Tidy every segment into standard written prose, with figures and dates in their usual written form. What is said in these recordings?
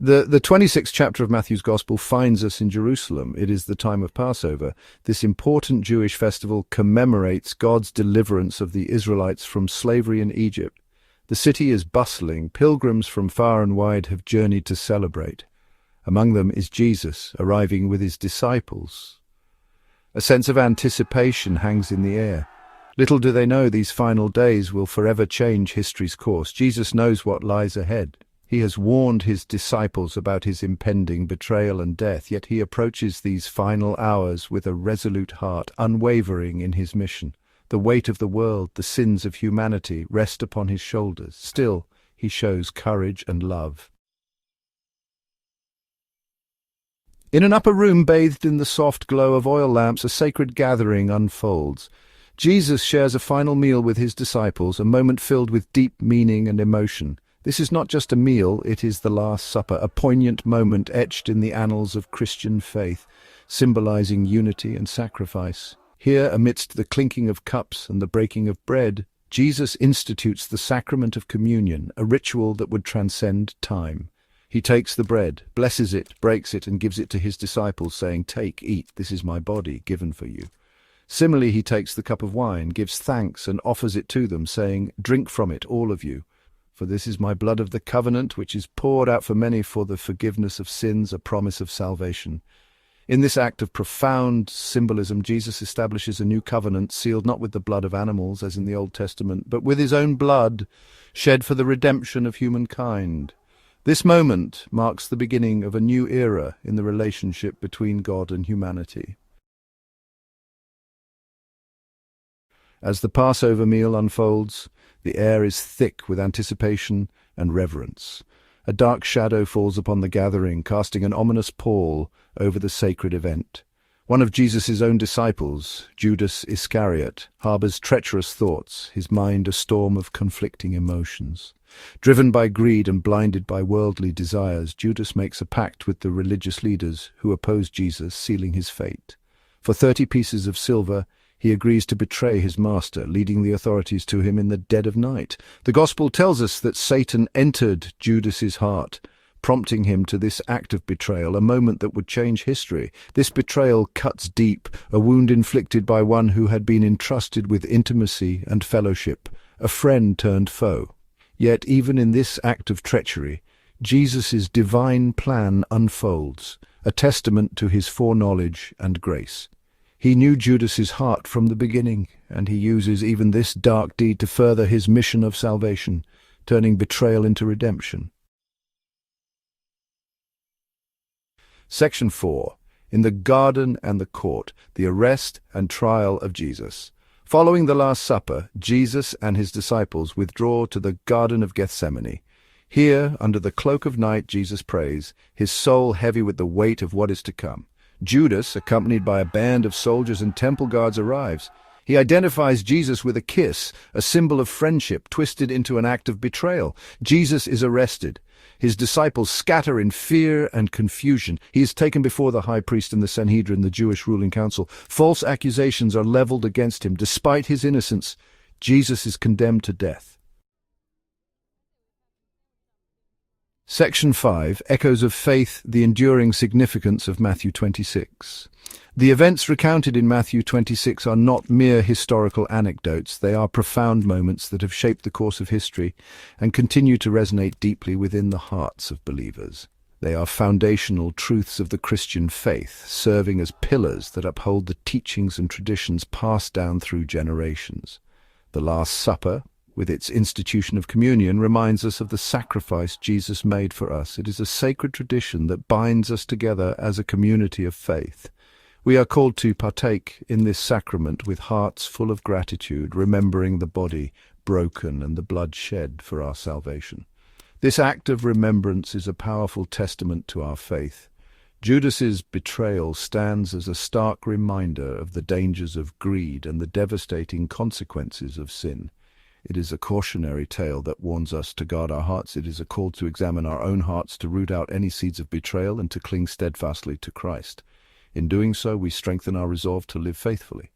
The 26th chapter of Matthew's Gospel finds us in Jerusalem. It is the time of Passover. This important Jewish festival commemorates God's deliverance of the Israelites from slavery in Egypt. The city is bustling. Pilgrims from far and wide have journeyed to celebrate. Among them is Jesus, arriving with his disciples. A sense of anticipation hangs in the air. Little do they know these final days will forever change history's course. Jesus knows what lies ahead. He has warned his disciples about his impending betrayal and death, yet he approaches these final hours with a resolute heart, unwavering in his mission. The weight of the world, the sins of humanity, rest upon his shoulders. Still, he shows courage and love. In an upper room bathed in the soft glow of oil lamps, a sacred gathering unfolds. Jesus shares a final meal with his disciples, a moment filled with deep meaning and emotion. This is not just a meal, it is the Last Supper, a poignant moment etched in the annals of Christian faith, symbolizing unity and sacrifice. Here, amidst the clinking of cups and the breaking of bread, Jesus institutes the sacrament of communion, a ritual that would transcend time. He takes the bread, blesses it, breaks it, and gives it to his disciples, saying, "Take, eat, this is my body, given for you." Similarly, he takes the cup of wine, gives thanks, and offers it to them, saying, "Drink from it, all of you. For this is my blood of the covenant, which is poured out for many for the forgiveness of sins, a promise of salvation." In this act of profound symbolism, Jesus establishes a new covenant sealed not with the blood of animals, as in the Old Testament, but with his own blood, shed for the redemption of humankind. This moment marks the beginning of a new era in the relationship between God and humanity. As the Passover meal unfolds, the air is thick with anticipation and reverence. A dark shadow falls upon the gathering, casting an ominous pall over the sacred event. One of Jesus' own disciples, Judas Iscariot, harbors treacherous thoughts, his mind a storm of conflicting emotions. Driven by greed and blinded by worldly desires, Judas makes a pact with the religious leaders who oppose Jesus, sealing his fate. For 30 pieces of silver, he agrees to betray his master, leading the authorities to him in the dead of night. The Gospel tells us that Satan entered Judas's heart, prompting him to this act of betrayal, a moment that would change history. This betrayal cuts deep, a wound inflicted by one who had been entrusted with intimacy and fellowship, a friend turned foe. Yet even in this act of treachery, Jesus' divine plan unfolds, a testament to his foreknowledge and grace. He knew Judas's heart from the beginning, and he uses even this dark deed to further his mission of salvation, turning betrayal into redemption. Section 4. In the Garden and the Court, the arrest and trial of Jesus. Following the Last Supper, Jesus and his disciples withdraw to the Garden of Gethsemane. Here, under the cloak of night, Jesus prays, his soul heavy with the weight of what is to come. Judas, accompanied by a band of soldiers and temple guards, arrives. He identifies Jesus with a kiss, a symbol of friendship twisted into an act of betrayal. Jesus is arrested. His disciples scatter in fear and confusion. He is taken before the high priest and the Sanhedrin, the Jewish ruling council. False accusations are leveled against him. Despite his innocence, Jesus is condemned to death. Section 5. Echoes of Faith, the enduring significance of Matthew 26. The events recounted in Matthew 26 are not mere historical anecdotes. They are profound moments that have shaped the course of history and continue to resonate deeply within the hearts of believers. They are foundational truths of the Christian faith, serving as pillars that uphold the teachings and traditions passed down through generations. The Last Supper, with its institution of communion, reminds us of the sacrifice Jesus made for us. It is a sacred tradition that binds us together as a community of faith. We are called to partake in this sacrament with hearts full of gratitude, remembering the body broken and the blood shed for our salvation. This act of remembrance is a powerful testament to our faith. Judas's betrayal stands as a stark reminder of the dangers of greed and the devastating consequences of sin. It is a cautionary tale that warns us to guard our hearts. It is a call to examine our own hearts, to root out any seeds of betrayal, and to cling steadfastly to Christ. In doing so, we strengthen our resolve to live faithfully.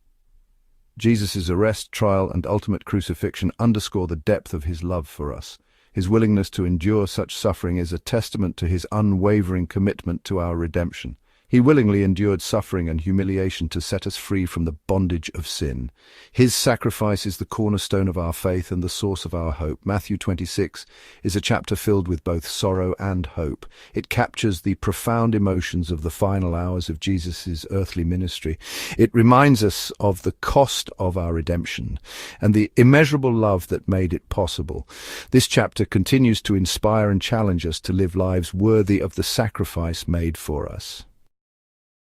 Jesus' arrest, trial, and ultimate crucifixion underscore the depth of his love for us. His willingness to endure such suffering is a testament to his unwavering commitment to our redemption. He willingly endured suffering and humiliation to set us free from the bondage of sin. His sacrifice is the cornerstone of our faith and the source of our hope. Matthew 26 is a chapter filled with both sorrow and hope. It captures the profound emotions of the final hours of Jesus' earthly ministry. It reminds us of the cost of our redemption and the immeasurable love that made it possible. This chapter continues to inspire and challenge us to live lives worthy of the sacrifice made for us.